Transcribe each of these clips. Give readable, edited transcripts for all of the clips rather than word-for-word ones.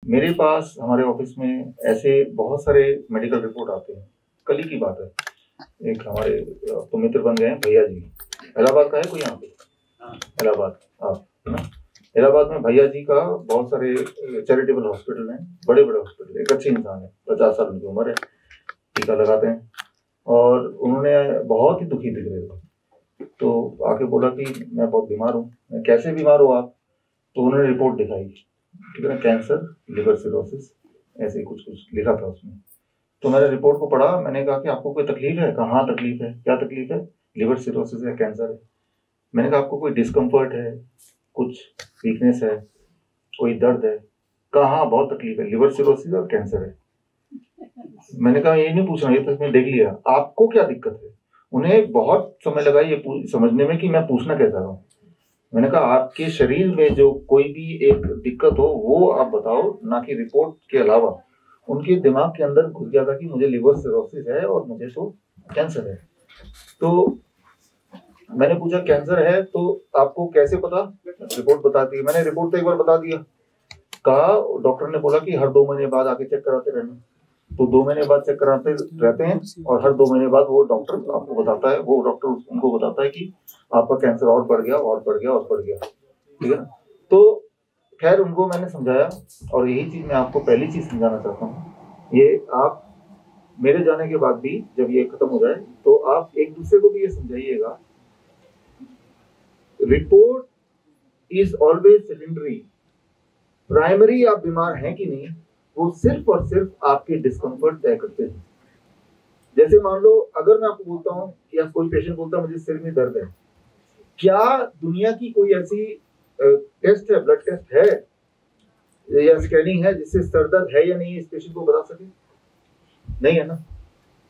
मेरे पास हमारे ऑफिस में ऐसे बहुत सारे मेडिकल रिपोर्ट आते हैं। कल ही की बात है, एक हमारे तो मित्र बन गए हैं भैया जी। इलाहाबाद का है कोई यहाँ पे? इलाहाबाद, हाँ है ना। इलाहाबाद में भैया जी का बहुत सारे चैरिटेबल हॉस्पिटल हैं, बड़े बड़े हॉस्पिटल। एक अच्छे इंसान है, 50 साल की उम्र है, टीका लगाते हैं। और उन्होंने बहुत ही दुखी दिख रहे थे, तो आके बोला कि मैं बहुत बीमार हूँ। मैं कैसे बीमार हो आप? तो उन्होंने रिपोर्ट दिखाई, ठीक है ना, कैंसर, लिवर सिरोसिस, ऐसे कुछ कुछ लिखा था उसमें। तो मैंने रिपोर्ट को पढ़ा, मैंने कहा कि आपको कोई तकलीफ है? कहा हाँ तकलीफ है। क्या तकलीफ है? लिवर सिरोसिस है, कैंसर है। मैंने कहा आपको कोई डिस्कम्फर्ट है, कुछ वीकनेस है, कोई दर्द है? कहा हाँ बहुत तकलीफ है, लिवर सिरोसिस और कैंसर है। मैंने कहा ये नहीं पूछना, ये तो इसमें देख लिया, आपको क्या दिक्कत है? उन्हें बहुत समय लगा ये समझने में कि मैं पूछना क्या चाह रहा हूँ। मैंने कहा आपके शरीर में जो कोई भी एक दिक्कत हो वो आप बताओ, ना कि रिपोर्ट के अलावा। उनके दिमाग के अंदर घुस गया था कि मुझे लिवर सिरोसिस है और मुझे तो कैंसर है। तो मैंने पूछा कैंसर है तो आपको कैसे पता? रिपोर्ट बताती है। मैंने रिपोर्ट तो एक बार बता दिया। कहा डॉक्टर ने बोला कि हर 2 महीने बाद आके चेक कराते रहना। तो 2 महीने बाद चेक कराते रहते हैं और हर 2 महीने बाद वो डॉक्टर आपको बताता है, वो डॉक्टर उनको बताता है कि आपका कैंसर और बढ़ गया और बढ़ गया और बढ़ गया, ठीक है ना। तो खैर उनको मैंने समझाया, और यही चीज मैं आपको पहली चीज समझाना चाहता हूँ। ये आप मेरे जाने के बाद भी जब ये खत्म हो जाए तो आप एक दूसरे को भी ये समझाइएगा, report is always secondary. Primary आप बीमार हैं कि नहीं, वो सिर्फ और सिर्फ आपके डिस्कम्फर्ट तय करते हैं। जैसे मान लो अगर मैं आपको बोलता हूँ या कोई पेशेंट बोलता है मुझे सिर में दर्द है, क्या दुनिया की कोई ऐसी टेस्ट है, ब्लड टेस्ट है या स्कैनिंग है जिससे सर दर्द है या नहीं इस पेशेंट को बता सके? नहीं है ना।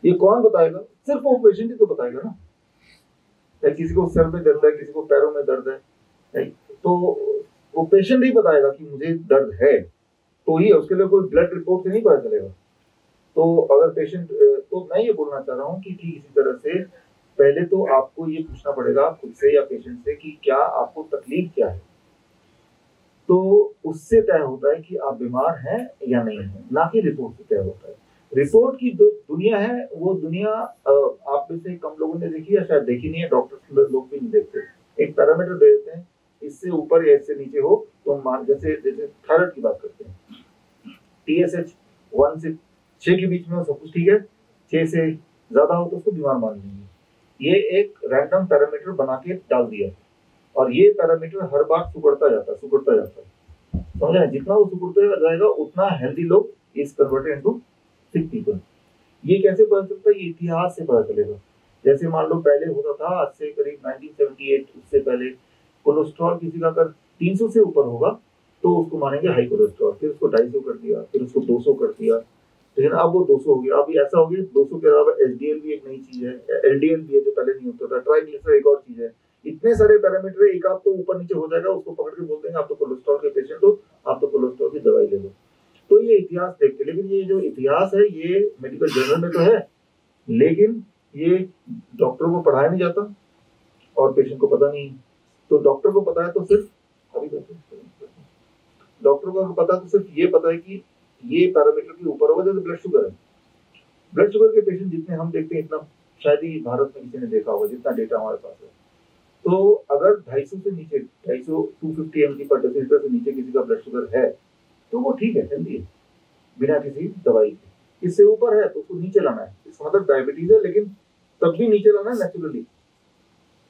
ये कौन बताएगा? सिर्फ वो पेशेंट ही तो बताएगा ना। किसी को सर में दर्द है, किसी को पैरों में दर्द है, तो वो पेशेंट ही बताएगा कि मुझे दर्द है, तो ही उसके लिए कोई ब्लड रिपोर्ट से नहीं पता चलेगा। तो अगर पेशेंट, तो मैं ये बोलना चाह रहा हूँ कि ठीक इसी तरह से पहले तो आपको ये पूछना पड़ेगा खुद से या पेशेंट से कि क्या आपको तकलीफ क्या है। तो उससे तय होता है कि आप बीमार हैं या नहीं है, ना कि रिपोर्ट से तय होता है। रिपोर्ट की जो दुनिया है वो दुनिया आप में से कम लोगों ने देखी या शायद देखी नहीं है, डॉक्टर लोग भी नहीं देखते। एक पैरामीटर दे देते हैं, इससे ऊपर या इससे नीचे हो तो मान, जैसे जैसे थायराइड की बात करते हैं, TSH 1 से 6 के बीच में सब कुछ ठीक है, 6 से ज्यादा हो तो उसको बीमार मान लेंगे। ये एक रैंडम पैरामीटर बना के डाल दिया, और ये पैरामीटर हर बार सुगड़ता जाता है, समझ रहे? जितना वो सुगड़ता जाएगा उतना हेल्दी लोग is converted into sick people. ये कैसे पता चलता है? ये इतिहास से पता चलेगा। जैसे मान लो पहले होता था, आज से करीब 1978, उससे पहले कोलेस्ट्रॉल किसी का अगर 300 से ऊपर होगा तो उसको मानेंगे हाई कोलेस्ट्रॉल, फिर उसको 250 कर दिया, फिर उसको 200 कर दिया, लेकिन अब वो 200 हो गया। अब ऐसा हो गया 200 के अलावा HDL भी एक नई चीज है, LDL भी है जो पहले नहीं होता था, ट्राइग्लिसराइड एक और चीज है। इतने सारे पैरामीटर, एक आप तो ऊपर नीचे हो जाएगा, उसको पकड़ के बोल देंगे आप तो कोलेस्ट्रॉल के पेशेंट हो, आप तो कोलेस्ट्रॉल की दवाई ले लो। तो ये इतिहास देखते, लेकिन ये जो इतिहास है ये मेडिकल जर्नल में तो है, लेकिन ये डॉक्टरों को पढ़ाया नहीं जाता और पेशेंट को पता नहीं। तो डॉक्टर को पता है तो सिर्फ डॉक्टर को पता तो सिर्फ ये पता है कि ये पैरामीटर के ऊपर होगा। जैसे ब्लड शुगर है, ब्लड शुगर के पेशेंट जितने हम देखते हैं इतना शायद ही भारत में किसी ने देखा होगा जितना डेटा हमारे पास है। तो अगर 250 से नीचे, 250 mg पर डेसीलीटर से नीचे किसी का ब्लड शुगर है तो वो ठीक है, हेल्दी है, बिना किसी दवाई के। इससे ऊपर है तो उसको नीचे लाना है, इसका मतलब डायबिटीज है, लेकिन तब भी नीचे लाना है नेचुरली,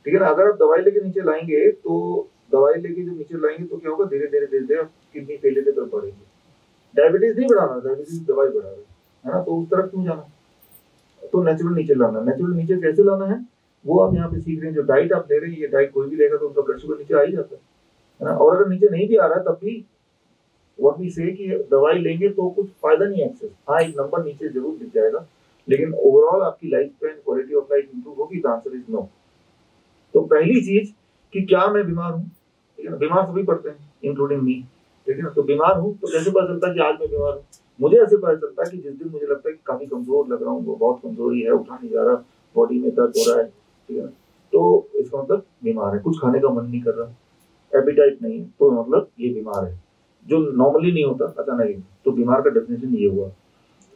ठीक है ना। अगर आप दवाई लेके नीचे लाएंगे तो दवाई लेके जब नीचे लाएंगे तो क्या होगा, धीरे धीरे धीरे धीरे किडनी फेलियर की तरफ बढ़ेंगे। डायबिटीज नहीं बढ़ाना, डायबिटीज दवाई बढ़ा रहे है ना, तो उस तरफ क्यों जाना? तो नेचुरल नीचे लाना। नेचुरल नीचे कैसे लाना है वो आप यहाँ पे सीख रहे हैं। जो डाइट आप ले रहे हैं, ये डाइट कोई भी लेगा तो उनका ब्लड शुगर नीचे आ ही जाता है ना। और अगर नीचे नहीं भी आ रहा है तब भी व्हाट वी से कि दवाई लेंगे तो कुछ फायदा नहीं है एक्सेस। हाँ, एक नंबर नीचे जरूर दिख जाएगा, लेकिन ओवरऑल आपकी life span, quality of life improve होगी? तो आंसर इज नो। तो पहली चीज कि क्या मैं बीमार हूँ, ठीक है ना। बीमार सभी पड़ते हैं इंक्लूडिंग मी, ठीक है ना। तो बीमार हूँ तो कैसे पता चलता है कि आज मैं बीमार हूँ? मुझे ऐसे पता चलता है कि जिस दिन मुझे लगता है कि काफी कमजोर लग रहा हूँ, बहुत कमजोरी है, उठा नहीं जा रहा, बॉडी में दर्द हो रहा है, ठीक है ना, तो इसका मतलब बीमार है। कुछ खाने का मन नहीं कर रहा, एपिटाइट नहीं है, तो मतलब ये बीमार है। जो नॉर्मली नहीं होता अचानक। तो बीमार का डेफिनेशन ये हुआ।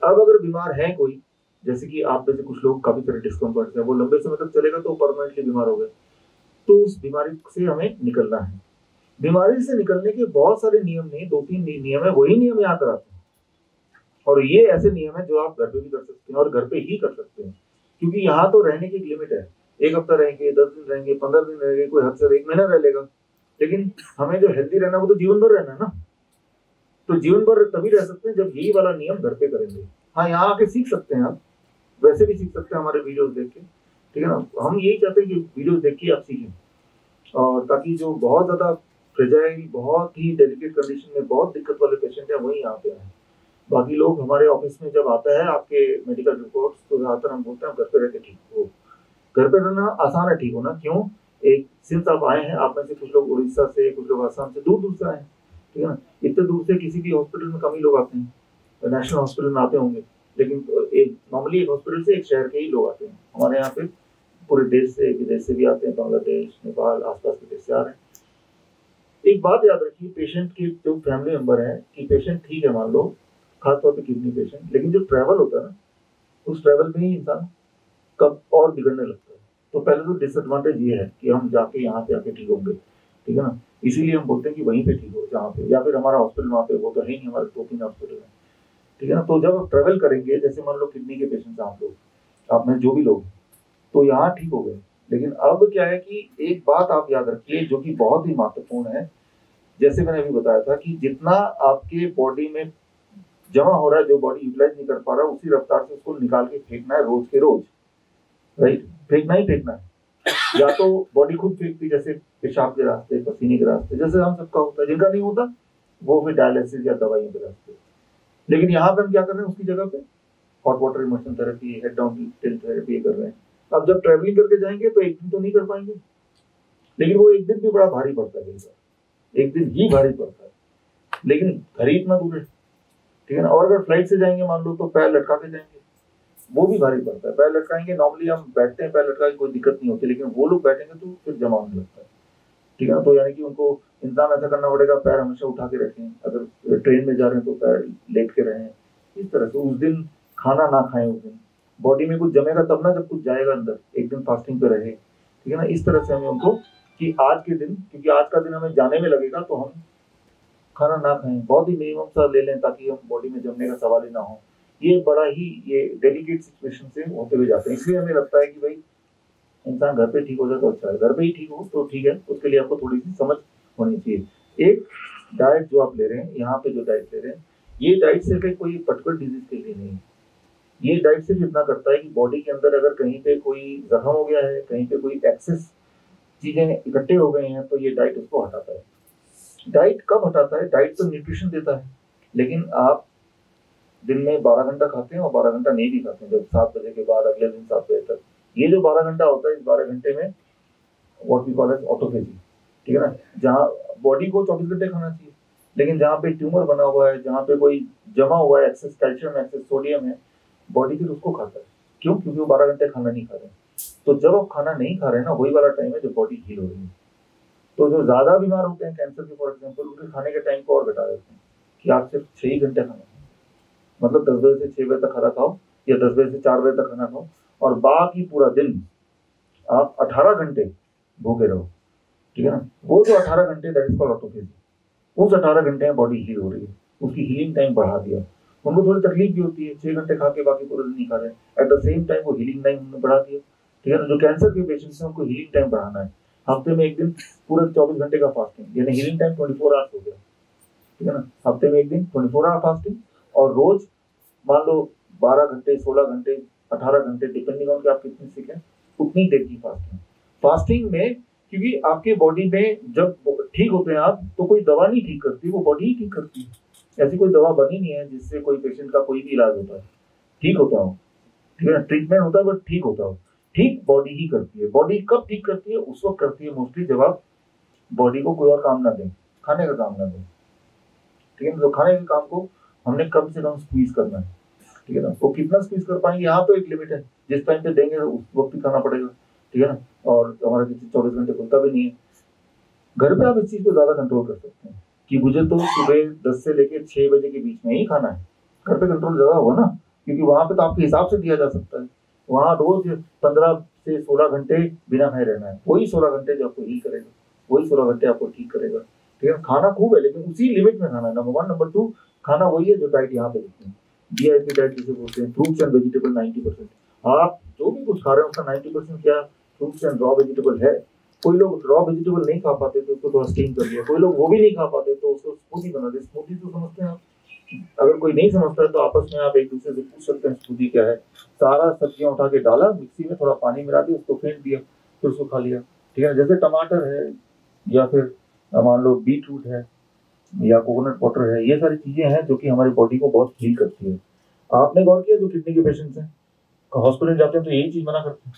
अब अगर बीमार है कोई, जैसे कि आप में से कुछ लोग काफी सारे डिस्कम्फर्ट है, वो लंबे समय तक चलेगा तो परमानेंटली बीमार हो गए, तो उस बीमारी से हमें निकलना है। बीमारी से निकलने के बहुत सारे नियम नहीं, 2-3 नियम है, वही नियम यहाँ कराते हैं। और ये ऐसे नियम है जो आप घर पे भी कर सकते हैं और घर पे ही कर सकते हैं, क्योंकि यहाँ तो रहने की एक लिमिट है। 1 हफ्ता रहेंगे, 10 दिन रहेंगे, 15 दिन रहेंगे, कोई हद से 1 महीना रह लेगा, लेकिन हमें जो हेल्दी रहना वो तो जीवन भर रहना है ना। तो जीवन भर तभी रह सकते हैं जब यही वाला नियम घर पे करेंगे। हाँ, यहाँ आके सीख सकते हैं आप, वैसे भी सीख सकते हैं हमारे वीडियोस देख के, ठीक है ना। हम यही चाहते हैं कि वीडियोस देख के आप सीखें, और ताकि जो बहुत ज्यादा फ्रेजाइल, बहुत ही डेलिकेट कंडीशन में बहुत दिक्कत वाले पेशेंट है वही यहाँ पे आए। बाकी लोग हमारे ऑफिस में जब आता है आपके मेडिकल रिपोर्ट्स, तो ज्यादातर हम बोलते हैं घर पे रह के ठीक हो। घर पे रहना आसान है ठीक होना, क्यों? एक सिंस आप आए हैं, आप में से कुछ लोग उड़ीसा से, कुछ लोग आसाम से, दूर दूर से आए हैं, ठीक है ना। इतने दूर से किसी भी हॉस्पिटल में कम ही लोग आते हैं, नेशनल हॉस्पिटल में आते होंगे, लेकिन एक नॉर्मली एक हॉस्पिटल से एक शहर के ही लोग आते हैं। हमारे यहाँ पे पूरे देश से, विदेश से भी आते हैं, बांग्लादेश, नेपाल, आसपास के देश से आ रहे हैं। एक बात याद रखिए, पेशेंट के जो फैमिली मेंबर है कि पेशेंट ठीक है मान लो, खासतौर पे किडनी पेशेंट, लेकिन जो ट्रैवल होता है ना, उस ट्रैवल में ही इंसान कब और बिगड़ने लगता है। तो पहले तो डिसएडवांटेज ये है कि हम जाके यहाँ पे आके ठीक होंगे, ठीक है ना। इसीलिए हम बोलते हैं कि वहीं पे ठीक हो जहाँ पे, या फिर हमारा हॉस्पिटल वहाँ पे, वो तो है ही, हमारे 2-3 हॉस्पिटल है, ठीक है ना। तो जब आप ट्रैवल करेंगे, जैसे मान लो किडनी के पेशेंट आप लोग, आप में जो भी लोग, तो यहाँ ठीक हो गए। लेकिन अब क्या है कि एक बात आप याद रखिए जो कि बहुत ही महत्वपूर्ण है, जैसे मैंने अभी बताया था कि जितना आपके बॉडी में जमा हो रहा है, जो बॉडी यूटिलाइज नहीं कर पा रहा, उसी रफ्तार से उसको निकाल के फेंकना है रोज के रोज, राइट। फेंकना ही फेंकना है। या तो बॉडी खुद फेंकती, जैसे पेशाब के रास्ते, पसीने के रास्ते, जैसे हम सबका होता है। जिनका नहीं होता वो फिर डायलिसिस या दवाइयों के रास्ते। लेकिन यहाँ पे हम क्या कर रहे हैं, उसकी जगह पे hot water immersion therapy, head down tilt therapy कर रहे हैं। अब जब ट्रैवलिंग करके जाएंगे तो एक दिन तो नहीं कर पाएंगे, लेकिन वो एक दिन भी बड़ा भारी पड़ता है, एक दिन ही भारी पड़ता है, लेकिन घर ही इतना दूर है, ठीक है ना। और अगर फ्लाइट से जाएंगे मान लो, तो पैर लटका के जाएंगे, वो भी भारी पड़ता है। पैर लटकाएंगे, नॉर्मली हम बैठते हैं पैर लटका के, कोई दिक्कत नहीं होती, लेकिन वो लोग बैठेंगे तो फिर जमा होने लगता है, ठीक है ना। तो यानी कि उनको इंसान ऐसा करना पड़ेगा, पैर हमेशा उठा के रखें, अगर ट्रेन में जा रहे हैं तो पैर लेट के रहें, इस तरह से। उस दिन खाना ना खाएं, उस दिन बॉडी में कुछ जमेगा तब ना, जब कुछ जाएगा अंदर, एक दिन फास्टिंग पे रहे, ठीक है ना। इस तरह से हमें उनको कि आज के दिन, क्योंकि आज का दिन हमें जाने में लगेगा, तो हम खाना ना खाएं, बहुत ही मिनिमम सा ले लें, ताकि हम बॉडी में जमने का सवाल ही ना हो। ये बड़ा ही ये डेलिकेट सिचुएशन से होते हुए जाते हैं, इसलिए हमें लगता है कि भाई इंसान घर पे ठीक हो जाए तो अच्छा है। घर पे ही ठीक हो तो ठीक है, उसके लिए आपको थोड़ी सी समझ होनी चाहिए। एक डाइट जो आप ले रहे हैं, यहाँ पे जो डाइट ले रहे हैं, ये डाइट सिर्फ एक कोई पर्टिकुलर डिजीज के लिए नहीं है। ये डाइट सिर्फ इतना करता है कि बॉडी के अंदर अगर कहीं पे कोई जख्म हो गया है, कहीं पे कोई एक्सेस चीजें इकट्ठे हो गए हैं, तो ये डाइट उसको हटाता है। डाइट कब हटाता है? डाइट तो न्यूट्रिशन देता है, लेकिन आप दिन में 12 घंटा खाते हैं और 12 घंटा नहीं भी खाते हैं, जब 7 बजे के बाद अगले दिन 7 बजे तक, ये जो 12 घंटा होता है, इस 12 घंटे में what we call as autophagy, ठीक है ना। जहाँ बॉडी को 24 घंटे खाना चाहिए, लेकिन जहाँ पे ट्यूमर बना हुआ है, जहाँ पे कोई जमा हुआ है, एक्सेस कैल्शियम, एक्सेस सोडियम है, बॉडी फिर उसको खाता है। क्यों? क्योंकि वो 12 घंटे खाना नहीं खा रहे हैं। तो जब आप खाना नहीं खा रहे हैं ना, वही वाला टाइम है जब बॉडी हील हो रही है। तो जो ज्यादा बीमार होते हैं कैंसर के, फॉर एग्जाम्पल, उनके खाने के टाइम को और घटा देते हैं कि आप सिर्फ 6 ही घंटे खाना खाओ, मतलब 10 बजे से 6 बजे तक खाना खाओ, या 10 बजे से 4 बजे तक खाना खाओ, और बाकी पूरा दिन आप 18 घंटे भूखे रहो, ठीक है ना। वो जो 18 घंटे, दैट इज कॉल्ड ऑटोफेजी। उस 18 घंटे में बॉडी हील हो रही है, उसकी हीलिंग टाइम बढ़ा दिया। उनको थोड़ी तकलीफ भी होती है, 6 घंटे खा के बाकी पूरा दिन नहीं खा रहे हैं, एट द सेम टाइम वो हीलिंग टाइम उन्होंने बढ़ा दिया, ठीक है ना। जो कैंसर के पेशेंट्स हैं, उनको हीलिंग टाइम बढ़ाना है। हफ्ते में एक दिन पूरा 24 घंटे का फास्टिंग, यानी हीलिंग टाइम 24 आवर्स हो गया, ठीक है ना। हफ्ते में एक दिन 24 आवर फास्टिंग, और रोज मान लो 12 घंटे, 16 घंटे, 18 घंटे, डिपेंडिंग ऑन कि आप कितनी सिक है, उतनी देर की फास्टिंग। फास्टिंग में, क्योंकि आपके बॉडी में जब ठीक होते हैं आप, तो कोई दवा नहीं ठीक करती, वो बॉडी ही ठीक करती है। ऐसी कोई दवा बनी नहीं है जिससे कोई पेशेंट का कोई भी इलाज होता है, ठीक होता हो, ठीक है ना। ट्रीटमेंट होता है बट ठीक होता हो, ठीक बॉडी ही करती है। बॉडी कब ठीक करती है? उस वक्त करती है मोस्टली जब आप बॉडी को कोई और काम ना दें, खाने का काम ना दें, ठीक है ना। तो खाने के काम को हमने कम से कम स्क्वीज करना है, ठीक है ना। वो कितना स्क्वीज कर पाएंगे, यहाँ तो एक लिमिट है, जिस टाइम पे देंगे उस वक्त ही खाना पड़ेगा, ठीक है ना। और हमारा किसी 24 घंटे खुलता भी नहीं है। घर पे आप इस चीज को ज्यादा कंट्रोल कर सकते हैं कि मुझे तो सुबह 10 से लेकर 6 बजे के बीच में ही खाना है। घर पे कंट्रोल ज़्यादा होगा ना, क्योंकि वहाँ पे तो आपके हिसाब से दिया जा सकता है। वहाँ रोज 15 से 16 घंटे बिना खाए रहना है, वही 16 घंटे जो आपको हील करेगा, वही 16 घंटे आपको ठीक करेगा। ठीक है, खाना खूब है लेकिन उसी लिमिट में खाना है, नंबर 1। नंबर 2, खाना वही है जो डाइट यहाँ पे लिखते हैं, DIP डाइट जिसे बोलते हैं, फ्रूट्स एंड वेजिटेबल 90%। आप जो भी कुछ खा रहे हो उसका 90% क्या फ्रूट्स एंड रॉ वेजिटेबल है। कोई लोग रॉ वेजिटेबल नहीं खा पाते तो उसको थोड़ा स्टीम कर लिया, कोई लोग वो भी नहीं खा पाते तो उसको स्मूदी बना दे। स्मूदी तो समझते हैं आप, अगर कोई नहीं समझता है तो आपस में आप एक दूसरे से पूछ सकते हैं स्मूदी क्या है। सारा सब्जियां उठा के डाला मिक्सी में, थोड़ा पानी मिला दिया, उसको फेंट दिया, फिर उसको खा लिया। ठीक है, जैसे टमाटर है या फिर मान लो बीट रूट है या कोकोनट वाटर है, ये सारी चीजें हैं जो कि हमारी बॉडी को बहुत हील करती है। आपने गौर किया जो किडनी के पेशेंट्स हैं हॉस्पिटल जाते हैं तो यही चीज मना करते हैं,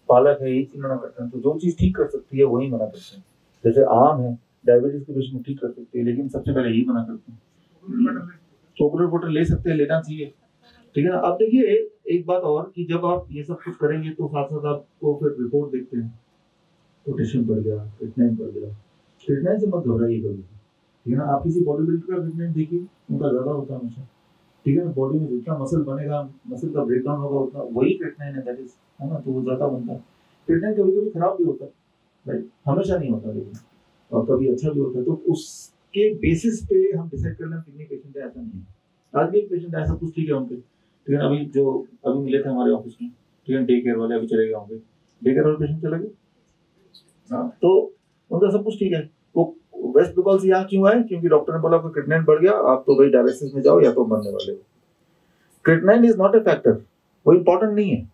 पालक है यही चीज मना करते हैं। तो जो चीज ठीक कर सकती है वही मना करते हैं। जैसे आम है, डायबिटीज के पेशेंट ठीक कर सकती है, लेकिन सबसे पहले यही मना करते हैं। कोकोनट वाटर ले सकते हैं, लेना चाहिए। ठीक है ना। अब देखिए एक बात और कि जब आप ये सब कुछ करेंगे तो साथ साथ आपको फिर रिपोर्ट देखते हैं, पोटेशियम बढ़ गया, क्रिएटिनिन बढ़ गया। क्रिएटिनिन से मत घबराइए कभी, ठीक है ना। आप किसी बॉडी बिल्डर का क्रिएटिनिन देखिए, उनका ज्यादा होता है हमेशा। ठीक है ना, बॉडी में जितना मसल बनेगा, मसल का ब्रेकडाउन होगा उतना वही क्रिएटिनिन है, दैट इज, है ना, तो वो ज्यादा बनता है। क्रिएटिनिन कभी कभी खराब भी होता है, राइट, हमेशा नहीं होता, लेकिन और कभी अच्छा भी होता है। तो उसके बेसिस पे हम डिसाइड कर लें कितने पेशेंट है, ऐसा नहीं है। आज भी एक पेशेंट ऐसा कुछ ठीक है उनके, ठीक है ना, अभी मिले थे हमारे ऑफिस में, ठीक है, डे केयर वाले अभी चले गए होंगे, डे केयर वाले पेशेंट चले गए। हाँ, तो उनका सब कुछ ठीक है। वो वेस्ट बंगाल से यहाँ क्यों आए? क्योंकि डॉक्टर ने बोला क्रिएटिनिन बढ़ गया, आप तो भाई डायलिसिस में जाओ या तो मरने वाले हो। Creatinine is not a factor, वो इंपॉर्टेंट नहीं है,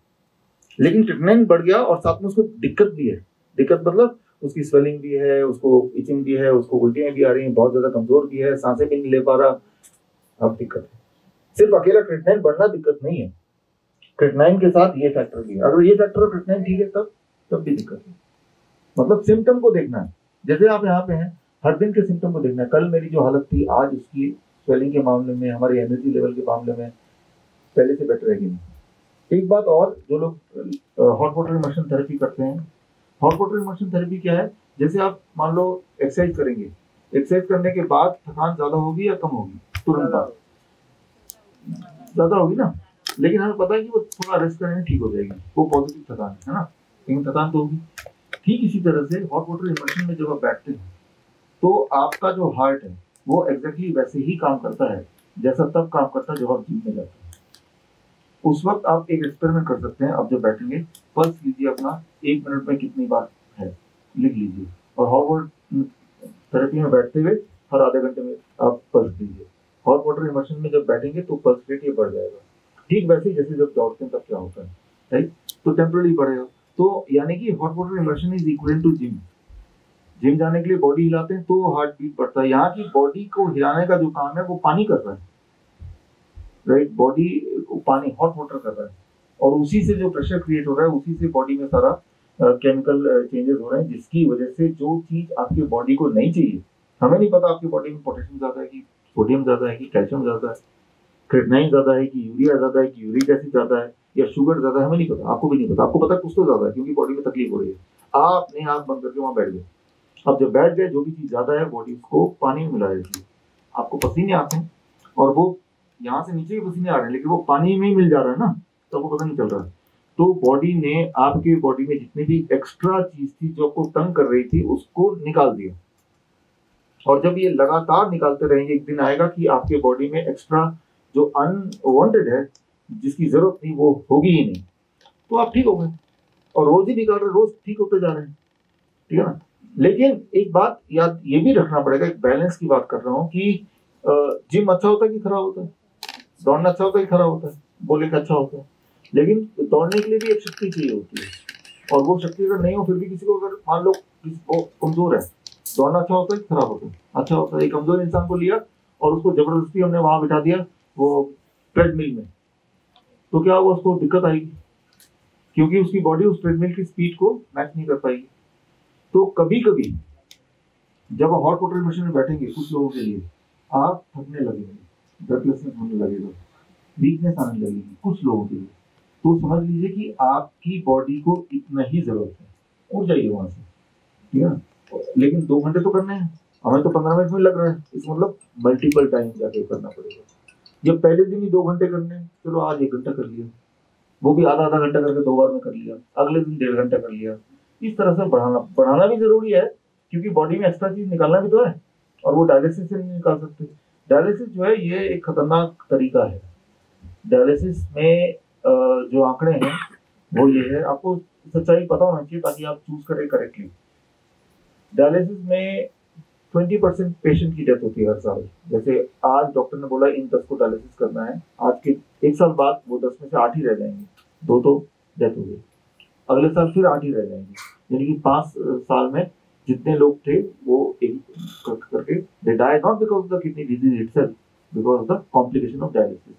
लेकिन क्रिएटिनिन बढ़ गया और साथ में उसको दिक्कत भी है। दिक्कत मतलब उसकी स्वेलिंग भी है, उसको इचिंग भी है, उसको उल्टियां भी आ रही हैं, बहुत ज्यादा कमजोर भी है, सांसें भी नहीं ले पा रहा। अब दिक्कत है। सिर्फ अकेला क्रिएटिनिन बढ़ना दिक्कत नहीं है, क्रिएटिनिन के साथ ये फैक्टर भी है। अगर ये फैक्टर और क्रिएटिनिन ठीक है तब भी दिक्कत है। मतलब सिम्टम को देखना है। जैसे आप यहाँ पे हैं, हर दिन के सिम्टम को देखना है। कल मेरी जो हालत थी, आज उसकी स्वेलिंग के मामले में, हमारे एनर्जी लेवल के मामले में पहले से बेटर है कि नहीं। एक बात और, जो लोग हॉट वाटर इमर्शन थेरेपी करते हैं, हॉट वाटर इमर्शन थेरेपी क्या है? जैसे आप मान लो एक्सरसाइज करेंगे, एक्सरसाइज करने के बाद थकान ज्यादा होगी या कम होगी? तुरंत बाद ज्यादा होगी ना, लेकिन हमें पता है कि वो थोड़ा रेस्ट करने में ठीक हो जाएगी, वो पॉजिटिव थकान है ना, लेकिन थकान तो होगी। ठीक इसी तरह से हॉट वाटर इमर्शन में जब आप बैठते हैं तो आपका जो हार्ट है वो एग्जैक्टली वैसे ही काम करता है जैसा तब काम करता है जब आप जिम में जाते हैं। उस वक्त आप एक एक्सपेरिमेंट कर सकते हैं। अब जब बैठेंगे, पल्स लीजिए अपना, 1 मिनट में कितनी बार है लिख लीजिए, और हॉट वाटर थेरेपी में बैठते हुए हर आधे घंटे में आप पल्स लीजिए। हॉट वाटर इमर्शन में जब बैठेंगे तो पल्स रेट ये बढ़ जाएगा, ठीक वैसे ही जैसे जब दौड़ते हैं तब क्या होता है, राइट, तो टेम्पररी बढ़ेगा। तो यानी कि hot water immersion is equal to gym. Gym जाने के लिए बॉडी हिलाते हैं तो हार्ट बीट बढ़ता है। यहाँ की बॉडी को हिलाने का जो काम है वो पानी कर रहा है, राइट, बॉडी को पानी हॉट वाटर कर रहा है, और उसी से जो प्रेशर क्रिएट हो रहा है उसी से बॉडी में सारा केमिकल चेंजेस हो रहे हैं, जिसकी वजह से जो चीज आपकी बॉडी को नहीं चाहिए, हमें नहीं पता आपकी बॉडी में पोटेशियम ज्यादा है कि सोडियम ज्यादा है कि कैल्शियम ज्यादा है, क्रिएटिनिन ज्यादा है कि यूरिया ज्यादा है कि यूरिक एसिड ज्यादा है या शुगर ज्यादा है, हमें नहीं पता, आपको भी नहीं पता। आपको पता है कुछ तो ज्यादा है क्योंकि बॉडी में तकलीफ हो रही है, आपने आंख बंद करके वहां बैठ गए। अब जब बैठ गए, जो भी चीज ज्यादा है बॉडी उसको पानी में मिला देती है, आपको पसीने आते हैं और वो यहाँ से नीचे भी पसीने आ रहे हैं लेकिन वो पानी में ही मिल जा रहा है ना, तो आपको पता नहीं चल रहा है। तो बॉडी ने आपके बॉडी में जितनी भी एक्स्ट्रा चीज थी जो आपको तंग कर रही थी उसको निकाल दिया, और जब ये लगातार निकालते रहेंगे, एक दिन आएगा कि आपके बॉडी में एक्स्ट्रा जो अनवांटेड है, जिसकी जरूरत थी, वो होगी ही नहीं, तो आप ठीक हो गए। और रोज ही निकाल रहे, रोज ठीक होते जा रहे हैं, ठीक है ना। लेकिन एक बात याद ये भी रखना पड़ेगा, एक बैलेंस की बात कर रहा हूँ कि जिम अच्छा होता है कि खराब होता है, दौड़ना अच्छा होता है कि खराब होता है? बोले कि अच्छा होता है, लेकिन दौड़ने के लिए भी एक शक्ति चाहिए होती है, और वो शक्ति अगर नहीं हो, फिर भी किसी को, अगर मान लो किसी को कमजोर है, दौड़ना अच्छा होता है कि खराब होता है? अच्छा होता है। एक कमजोर इंसान को लिया और उसको जबरदस्ती हमने वहां बिठा दिया वो ट्रेडमिल में, तो क्या होगा? उसको दिक्कत आएगी क्योंकि उसकी बॉडी उस ट्रेडमिल की स्पीड को मैच नहीं कर पाएगी। तो कभी कभी जब हॉट वाटर मशीन में बैठेंगे, कुछ लोगों के लिए आप थकने लगेंगे, ब्रेथलेसनेस होने लगेगा, वीकनेस आने लगेगी कुछ लोगों के लिए, तो समझ लीजिए कि आपकी बॉडी को इतना ही जरूरत है, उठ जाइए वहां से, ठीक है। लेकिन 2 घंटे तो करने हैं, हमें तो 15 मिनट में लग रहा है, इस मतलब मल्टीपल टाइम जाके करना पड़ेगा। जब पहले दिन ही 2 घंटे करने हैं, चलो आज 1 घंटा कर लिया, वो भी आधा आधा घंटा करके 2 बार में कर लिया, अगले दिन 1.5 घंटा कर लिया। इस तरह से बढ़ाना भी जरूरी है, क्योंकि बॉडी में एक्स्ट्रा चीज निकालना भी तो है, और वो डायलिसिस से नहीं निकाल सकते। डायलिसिस जो है ये एक खतरनाक तरीका है। डायलिसिस में जो आंकड़े हैं वो ये है, आपको सच्चाई पता होना चाहिए ताकि आप चूज करें करेक्टली। डायलिसिस में 20% पेशेंट की डेथ होती है हर साल। जैसे आज डॉक्टर ने बोला इन 10 को डायलिसिस करना है, आज के 1 साल बाद वो 10 में से 8 ही रह जाएंगे, 2 तो डेथ हो गई, अगले साल फिर 8 ही रह जाएंगे। यानी कि 5 साल में जितने लोग थे वो एक करके they die, not because of the kidney disease itself, because of the complication of dialysis.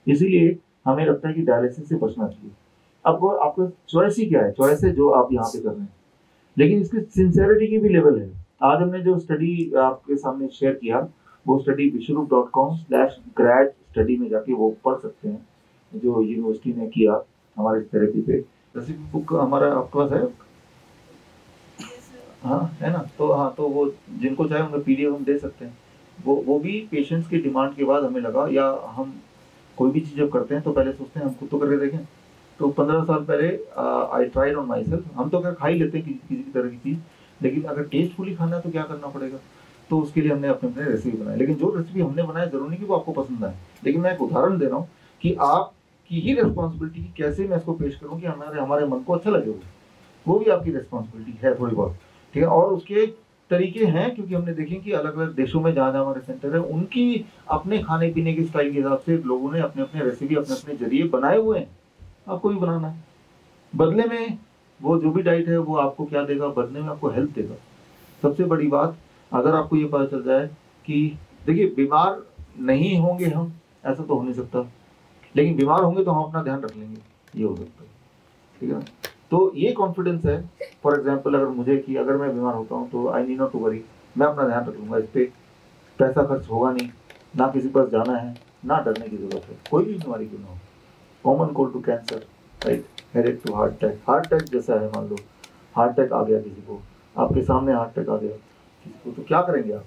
इसीलिए हमें लगता है कि डायलिसिस से बचना चाहिए। अब आपको चॉइस ही क्या है, चॉइस है जो आप यहाँ पे कर रहे हैं, लेकिन इसकी सिंसेरिटी की भी लेवल है। आज हमने जो स्टडी आपके सामने शेयर किया, वो स्टडी विश्वरूप.com/grad स्टडी में जाके वो पढ़ सकते हैं, जो यूनिवर्सिटी ने किया हमारे थेरेपी पे। रेसिपी बुक हमारा आपके पास है? हाँ है ना, तो हाँ, तो वो जिनको चाहे उनका पीडीएफ हम दे सकते हैं। वो भी पेशेंट्स की डिमांड के बाद हमें लगा, या हम कोई भी चीज़ जब करते हैं तो पहले सोचते हैं हम खुद तो करके देखें। तो 15 साल पहले I tried on my self. हम तो अगर खा ही लेते हैं किसी तरह की चीज़, लेकिन अगर टेस्टफुली खाना है तो क्या करना पड़ेगा, तो उसके लिए हमने अपने अपने रेसिपी बनाई। लेकिन जो रेसिपी हमने बनाई जरूरी नहीं कि वो आपको पसंद आए, लेकिन मैं एक उदाहरण दे रहा हूँ कि आपकी ही रिस्पॉन्सिबिलिटी की कैसे मैं इसको पेश करूँ कि हमारे मन को अच्छा लगे, वो भी आपकी रिस्पॉन्सिबिलिटी है थोड़ी बहुत, ठीक है। और उसके तरीके हैं, क्योंकि हमने देखे कि अलग अलग देशों में जहाँ जहाँ हमारे सेंटर है, उनकी अपने खाने पीने के स्टाइल के हिसाब से लोगों ने अपने अपने रेसिपी अपने अपने जरिए बनाए हुए हैं। आपको भी बनाना है। बदले में वो जो भी डाइट है वो आपको क्या देगा, बदले में आपको हेल्थ देगा। सबसे बड़ी बात, अगर आपको ये पता चल जाए कि देखिए बीमार नहीं होंगे हम, ऐसा तो हो नहीं सकता, लेकिन बीमार होंगे तो हम अपना ध्यान रख लेंगे, ये हो सकता है, ठीक है ना। तो ये कॉन्फिडेंस है। फॉर एग्जाम्पल अगर मुझे कि अगर मैं बीमार होता हूँ तो I need not to worry, मैं अपना ध्यान रख लूंगा, इस पर पैसा खर्च होगा नहीं, ना किसी पास जाना है, ना डरने की जरूरत है, कोई भी बीमारी क्यों ना हो, common cold to cancer, right, headache to heart attack. Heart attack जैसा है, मान लो हार्ट अटैक आ गया किसी को, आपके सामने हार्ट अटैक आ गया किसी को, तो क्या करेंगे आप?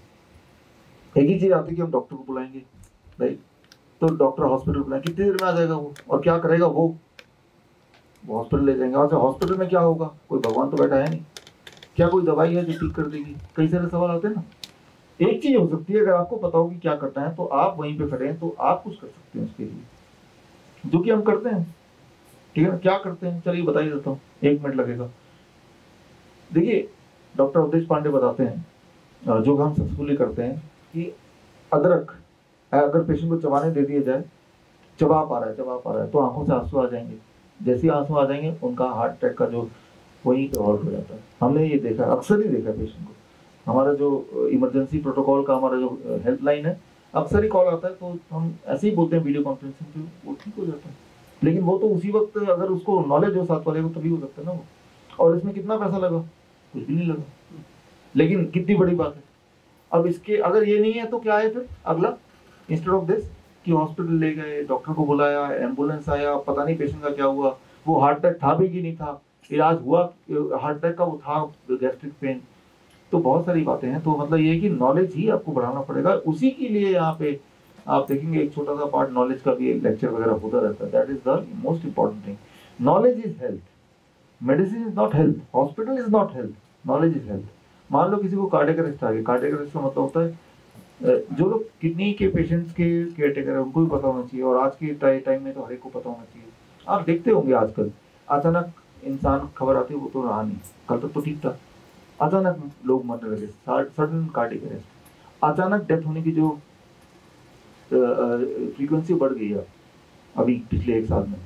एक ही चीज आती है कि हम डॉक्टर को बुलाएंगे, राइट। तो डॉक्टर हॉस्पिटल बुलाएंगे, कितनी देर में आ जाएगा वो, और क्या करेगा वो हॉस्पिटल ले जाएंगे। और हॉस्पिटल में क्या होगा, कोई भगवान तो बैठा है नहीं, क्या कोई दवाई है जो ठीक कर देगी? कई सारे सवाल आते हैं ना। एक चीज हो सकती है, अगर आपको पता हो कि क्या करना है तो आप वहीं पे खड़े हैं, तो आप कुछ कर सकते हैं उसके लिए, जो कि हम करते हैं, ठीक है ना। क्या करते हैं, चलिए बताइए देता हूँ, 1 मिनट लगेगा। देखिए डॉक्टर अवधेश पांडे बताते हैं, जो हम सक्सेसफुली करते हैं, कि अदरक अगर पेशेंट को चबाने दे दिया जाए, चबा पा रहा है तो आंखों से आंसू आ जाएंगे। जैसे आंसू आ जाएंगे उनका हार्ट अटैक का जो वही हॉल्ट हो जाता है। हमने ये देखा, अक्सर ही देखा पेशेंट को। हमारा जो इमरजेंसी प्रोटोकॉल का हमारा जो हेल्पलाइन है, अक्सर ही कॉल आता है, तो हम ऐसे ही बोलते हैं वीडियो कॉन्फ्रेंसिंग पे, वो ठीक हो जाता है। लेकिन वो तो उसी वक्त अगर उसको नॉलेज हो साथ वाले को तभी हो सकता है ना वो। और इसमें कितना पैसा लगा, कुछ भी नहीं लगा, लेकिन कितनी बड़ी बात है। अब इसके अगर ये नहीं है तो क्या है फिर अगला, इंस्टेड ऑफ दिस कि हॉस्पिटल ले गए, डॉक्टर को बुलाया, एम्बुलेंस आया, पता नहीं पेशेंट का क्या हुआ, वो हार्ट अटैक था भी कि नहीं था, इलाज हुआ हार्ट अटैक का, वो था गैस्ट्रिक पेन। तो बहुत सारी बातें हैं। तो मतलब ये है कि नॉलेज ही आपको बढ़ाना पड़ेगा। उसी के लिए यहाँ पे आप देखेंगे एक छोटा सा पार्ट नॉलेज का भी लेक्चर वगैरह होता रहता है। That is the most important thing. Knowledge is health, medicine is not health, hospital is not health, knowledge is health. मान लो किसी को कार्डियक अरेस्ट आ गया, कार्डियक अरेस्ट का मतलब होता है जो लोग किडनी के पेशेंट्स के केयर टेकर है उनको भी पता होना चाहिए, और आज के टाइम में तो हर एक को पता होना चाहिए। आप देखते होंगे आजकल अचानक इंसान खबर आती है वो तो रहा नहीं, कल तक तो ठीक था, अचानक लोग मरने लगे, सडन कार्डियक अरेस्ट, अचानक डेथ होने की जो फ्रीक्वेंसी बढ़ गई है अभी पिछले 1 साल में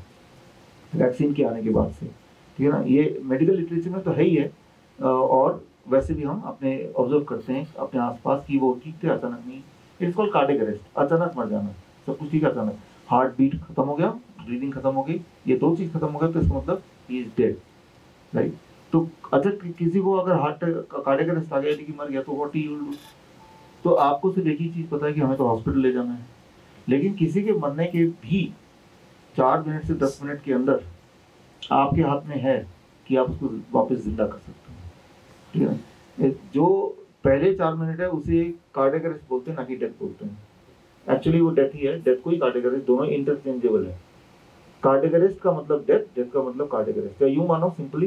वैक्सीन के आने के बाद से, ठीक है ना। ये मेडिकल लिटरेचर में तो है ही है, और वैसे भी हम अपने ऑब्जर्व करते हैं अपने आसपास कि वो ठीक थे, अचानक नहीं। इट्स कॉल्ड कार्डियक अरेस्ट, अचानक मर जाना, सब कुछ ठीक है, अचानक हार्ट बीट खत्म हो गया, ब्रीदिंग खत्म हो गई, ये 2 चीज खत्म हो गया तो इसका मतलब ही इज डेड, राइट। तो अच्छा किसी को अगर हार्ट कार्डियक अरेस्ट आ गया कि मर गया, तो व्हाट यू डू? तो आपको सिर्फ एक ही चीज पता है कि हमें तो हॉस्पिटल ले जाना है, लेकिन किसी के मरने के भी 4 मिनट से 10 मिनट के अंदर आपके हाथ में है कि आप उसको वापस जिंदा कर सकते हैं, ठीक है। जो पहले 4 मिनट है उसे कार्डियक अरेस्ट बोलते हैं, ना कि डेथ बोलते हैं। एक्चुअली वो डेथ ही है, डेथ को ही कार्डियक अरेस्ट, दोनों इंटरचेंजेबल है। कार्डियक अरेस्ट का मतलब डेथ, डेथ का मतलब कार्डियक अरेस्ट। या यूं मानो simply,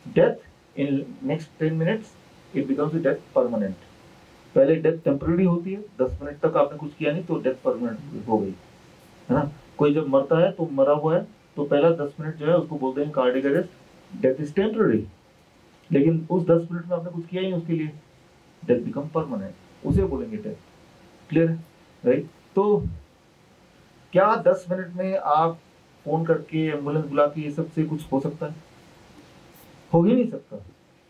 death in next 10 minutes it becomes a death permanent. पहले डेथ टेम्पररी होती है, 10 मिनट तक आपने कुछ किया नहीं तो डेथ परमानेंट हो गई, है ना। कोई जब मरता है तो मरा हुआ है तो पहला 10 मिनट जो है उसको बोलते हैं cardiac arrest, death is temporary. लेकिन उस 10 मिनट में आपने कुछ किया ही उसके लिए, डेथ बिकम परमानेंट, उसे बोलेंगे डेथ। क्लियर है, राइट। तो क्या 10 मिनट में आप फोन करके एम्बुलेंस बुला के ये सब से कुछ हो सकता है? हो ही नहीं सकता,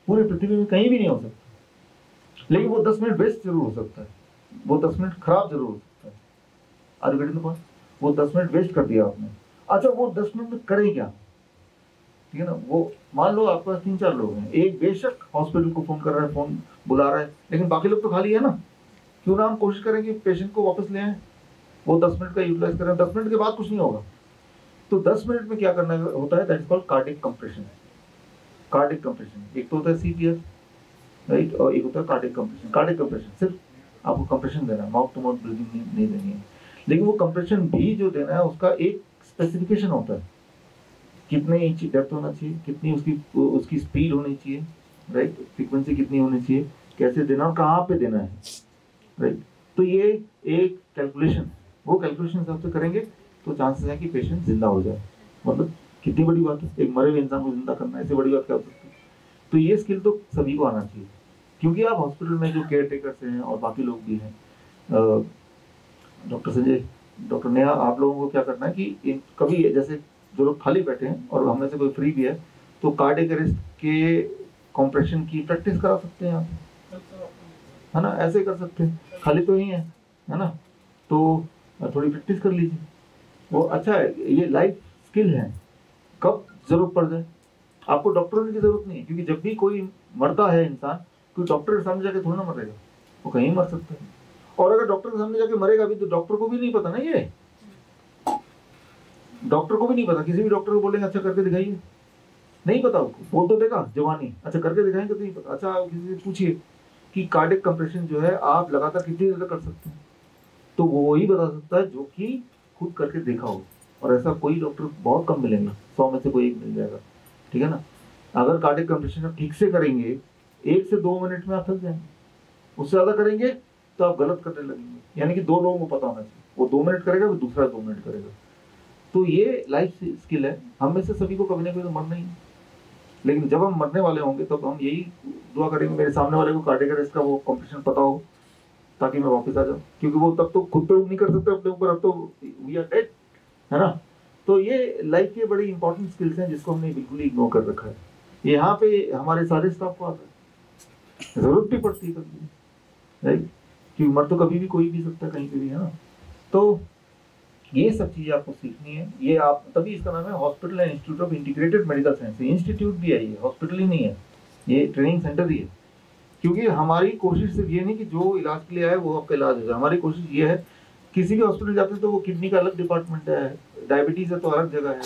पूरे पृथ्वी में कहीं भी नहीं हो सकता। लेकिन वो 10 मिनट वेस्ट जरूर हो सकता है, वो 10 मिनट खराब जरूर हो सकता है। Are you getting the point? वो 10 मिनट वेस्ट कर दिया आपने। अच्छा, वो 10 मिनट में करें क्या? ठीक है ना। वो मान लो आपके पास 3-4 लोग हैं, एक बेशक हॉस्पिटल को फोन कर रहा है, फोन बुला रहा है, लेकिन बाकी लोग तो खाली है ना। क्यों ना हम कोशिश करें कि पेशेंट को वापस ले आए, वो 10 मिनट का यूटिलाइज करें। 10 मिनट के बाद कुछ नहीं होगा। तो 10 मिनट में क्या करना होता है, that is called cardiac compression. Cardiac compression एक तो होता है सीपीआर, राइट, और एक होता है कार्डियक कंप्रेशन। कार्डियक कंप्रेशन सिर्फ आपको कंप्रेशन देना है, माउथ टू माउथ ब्रीदिंग नहीं देनी है। लेकिन वो कंप्रेशन भी जो देना है उसका एक स्पेसिफिकेशन होता है, कितने इंच डेप्थ होना चाहिए, कितनी उसकी स्पीड होनी चाहिए, राइट, फ्रीक्वेंसी कितनी होनी चाहिए, कैसे देना और कहाँ पे देना है, राइट। तो ये एक कैलकुलेशन, वो कैलकुलेशन हिसाब से करेंगे तो चांसेस है कि पेशेंट जिंदा हो जाए। मतलब कितनी बड़ी बात है, एक मरे हुए इंसान को जिंदा करना, ऐसे बड़ी बात क्या हो सकती है। तो ये स्किल तो सभी को आना चाहिए, क्योंकि आप हॉस्पिटल में जो केयर टेकर्स हैं और बाकी लोग भी हैं, डॉक्टर संजय, डॉक्टर नेहा, आप लोगों को क्या करना है कि कभी जैसे जो लोग खाली बैठे हैं और हमें से कोई फ्री भी है, तो कार्डियक अरेस्ट के कॉम्प्रेशन की प्रैक्टिस करा सकते हैं आप, है ना। ऐसे कर सकते हैं, खाली तो ही है ना, तो थोड़ी प्रैक्टिस कर लीजिए। वो अच्छा है, ये लाइफ स्किल है, कब जरूरत पड़ जाए। आपको डॉक्टर होने की जरूरत नहीं है, क्योंकि जब भी कोई मरता है इंसान, कोई डॉक्टर के सामने जाके थोड़ा ना मरेगा, वो कहीं मर सकता है। और अगर डॉक्टर के सामने जाके मरेगा भी तो डॉक्टर को भी नहीं पता ना, ये डॉक्टर को भी नहीं पता। किसी भी डॉक्टर को बोलेंगे अच्छा करके दिखाइए, नहीं पता उसको, बोल तो देगा जवानी, अच्छा करके दिखाएंगे तो नहीं पता। अच्छा किसी से पूछिए कि कार्डियक कंप्रेशन जो है आप लगातार कितनी देर तक कर सकते हैं, तो वो वही बता सकता है जो कि खुद करके देखा हो। और ऐसा कोई डॉक्टर बहुत कम मिलेंगे, 100 में से कोई एक मिल जाएगा, ठीक है ना। अगर कार्डियक कंप्रेशन आप ठीक से करेंगे 1 से 2 मिनट में आप थक जाएंगे, उससे ज्यादा करेंगे तो आप गलत करने लगेंगे। यानी कि 2 लोगों को पता होना चाहिए, वो 2 मिनट करेगा, वो दूसरा 2 मिनट करेगा। तो ये लाइफ स्किल है, हम में से सभी को कभी ना कभी तो मरना ही है। लेकिन जब हम मरने वाले होंगे तब हम यही दुआ करेंगे मेरे सामने वाले को कार्डियक अरेस्ट का वो कंप्रेशन पता हो, ताकि मैं वापस आ जाऊं, क्योंकि वो तब तो खुद पे नहीं कर सकते अपने ऊपर, अब तो वी आर डेड, है ना। तो ये लाइफ के बड़ी इंपॉर्टेंट स्किल्स हैं जिसको हमने बिल्कुल इग्नोर कर रखा है। यहाँ पे हमारे सारे स्टाफ को आता है, जरूरत भी पड़ती है कभी, राइट, क्योंकि मर तो कभी भी कोई भी सकता है कहीं पे भी, है ना। तो ये सब चीजें आपको सीखनी है। ये आप तभी, इसका नाम है hospital and institute of integrated medical science. Institute भी है, ये हॉस्पिटल ही नहीं है, ये ट्रेनिंग सेंटर ही है। क्योंकि हमारी कोशिश सिर्फ ये नहीं कि जो इलाज के लिए आए वो आपका इलाज हो जाए। हमारी कोशिश ये है, किसी भी हॉस्पिटल जाते हैं तो वो किडनी का अलग डिपार्टमेंट है, डायबिटीज है तो अलग जगह है,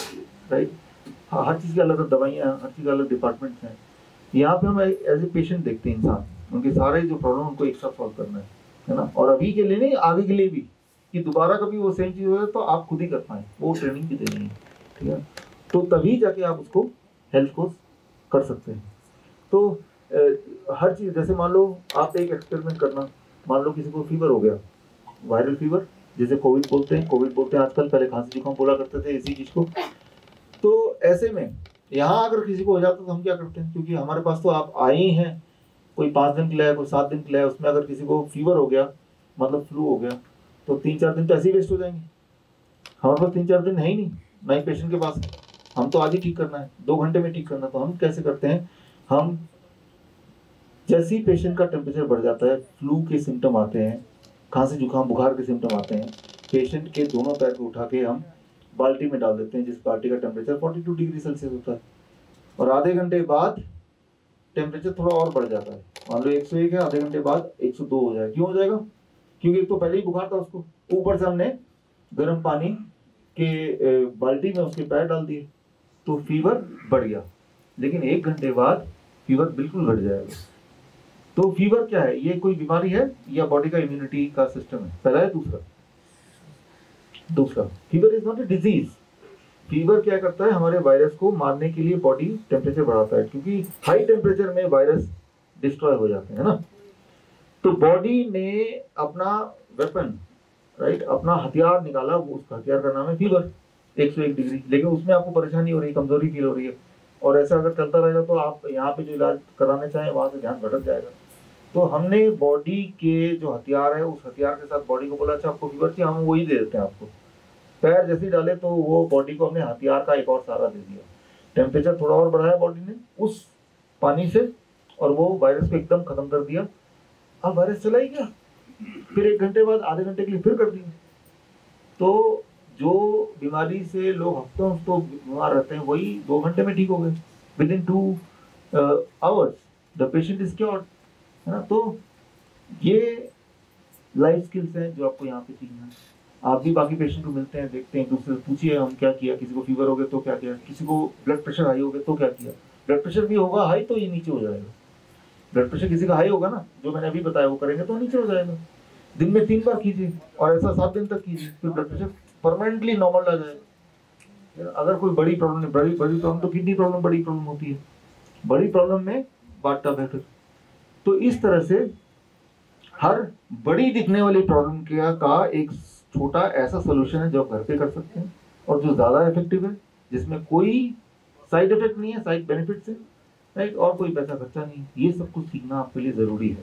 राइट, हर चीज़ की अलग दवाइयाँ, हर चीज़ का अलग डिपार्टमेंट्स हैं। यहाँ पे हम एज ए पेशेंट देखते हैं इंसान, उनके सारे जो प्रॉब्लम उनको एक साथ सॉल्व करना है ना। और अभी के लिए नहीं, आगे के लिए भी, कि दोबारा कभी वो सेम चीज़ हो जाए तो आप खुद ही कर पाएँ, वो ट्रेनिंग भी देनी है, ठीक है। तो तभी जाके आप उसको हेल्थ को कर सकते हैं। तो हर चीज़, जैसे मान लो आप एक एक्सपेरिमेंट करना, मान लो किसी को फीवर हो गया, वायरल फीवर, जैसे कोविड बोलते हैं आजकल, पहले खांसी जुकाम बोला करते थे इसी चीज़ को। तो ऐसे में यहाँ अगर किसी को हो जाता तो हम क्या करते हैं, क्योंकि हमारे पास तो आप आए ही हैं, कोई 5 दिन के लिए, कोई 7 दिन के लिए, उसमें अगर किसी को फीवर हो गया, मतलब फ्लू हो गया, तो 3-4 दिन तो ऐसे ही वेस्ट हो जाएंगे। हमारे पास 3-4 दिन है ही नहीं, ना ही पेशेंट के पास, हम तो आज ही ठीक करना है, 2 घंटे में ठीक करना। तो हम कैसे करते हैं, हम जैसे ही पेशेंट का टेम्परेचर बढ़ जाता है, फ्लू के सिम्टम आते हैं, खांसी जुकाम बुखार के सिम्टम आते हैं, पेशेंट के दोनों पैर को उठा के हम बाल्टी में डाल देते हैं, जिस बाल्टी का टेम्परेचर 42 डिग्री सेल्सियस होता है। और आधे घंटे बाद टेम्परेचर थोड़ा और बढ़ जाता है, मान लो 101 है, आधे घंटे बाद 102 हो जाएगा। क्यों हो जाएगा, क्योंकि एक तो पहले ही बुखार था उसको, ऊपर से हमने गर्म पानी के बाल्टी में उसके पैर डाल दिए, तो फीवर बढ़ गया। लेकिन 1 घंटे बाद फीवर बिल्कुल घट जाएगा, तो फीवर क्या है, ये कोई बीमारी है या बॉडी का इम्यूनिटी का सिस्टम है, पहला है। दूसरा fever is not a disease. Fever क्या करता है, हमारे वायरस को मारने के लिए बॉडी टेम्परेचर बढ़ाता है, क्योंकि हाई टेम्परेचर में वायरस डिस्ट्रॉय हो जाते हैं ना। तो बॉडी ने अपना वेपन, राइट, अपना हथियार निकाला, उसका हथियार का नाम है फीवर, 101 डिग्री। लेकिन उसमें आपको परेशानी हो रही है, कमजोरी फील हो रही है, और ऐसा अगर चलता रहेगा तो आप यहाँ पे जो इलाज कराने चाहें वहां से ध्यान भटक जाएगा। तो हमने बॉडी के जो हथियार है, उस हथियार के साथ बॉडी को बोला, अच्छा आपको फीवर चाहिए, हम वही दे देते हैं आपको। पैर जैसे ही डाले तो वो बॉडी को हमने हथियार का एक और सहारा दे दिया, टेम्परेचर थोड़ा और बढ़ाया बॉडी ने उस पानी से, और वो वायरस को एकदम खत्म कर दिया। अब वायरस चला ही गया, फिर 1 घंटे बाद, आधे घंटे के लिए फिर कर दिया। तो जो बीमारी से लोग हफ्तों तो बीमार रहते हैं, वही 2 घंटे में ठीक हो गए, with in 2 hours the patient is cured, है ना। तो ये लाइफ स्किल्स हैं जो आपको यहाँ पे सीखना है। आप भी बाकी पेशेंट को मिलते हैं, देखते हैं, दूसरे से पूछिए हम क्या किया, किसी को फीवर हो गया तो क्या किया, किसी को ब्लड प्रेशर हाई हो गया तो क्या किया। ब्लड प्रेशर भी होगा हाई तो ये नीचे हो जाएगा, ब्लड प्रेशर किसी का हाई होगा ना, जो मैंने अभी बताया वो करेंगे तो नीचे हो जाएगा। दिन में 3 बार कीजिए और ऐसा 7 दिन तक कीजिए, फिर ब्लड प्रेशर परमानेंटली नॉर्मल आ जाएगा। अगर कोई बड़ी प्रॉब्लम, बड़ी प्रॉब्लम तो किडनी प्रॉब्लम बड़ी प्रॉब्लम होती है, बड़ी प्रॉब्लम में बाथ टब है फिर। तो इस तरह से हर बड़ी दिखने वाली प्रॉब्लम का एक छोटा ऐसा सोल्यूशन है जो आप घर पे कर सकते हैं, और जो ज्यादा इफेक्टिव है, जिसमें कोई साइड इफेक्ट नहीं है, साइड बेनिफिट्स है, राइट, और कोई पैसा खर्चा नहीं है। ये सब कुछ सीखना आपके लिए जरूरी है।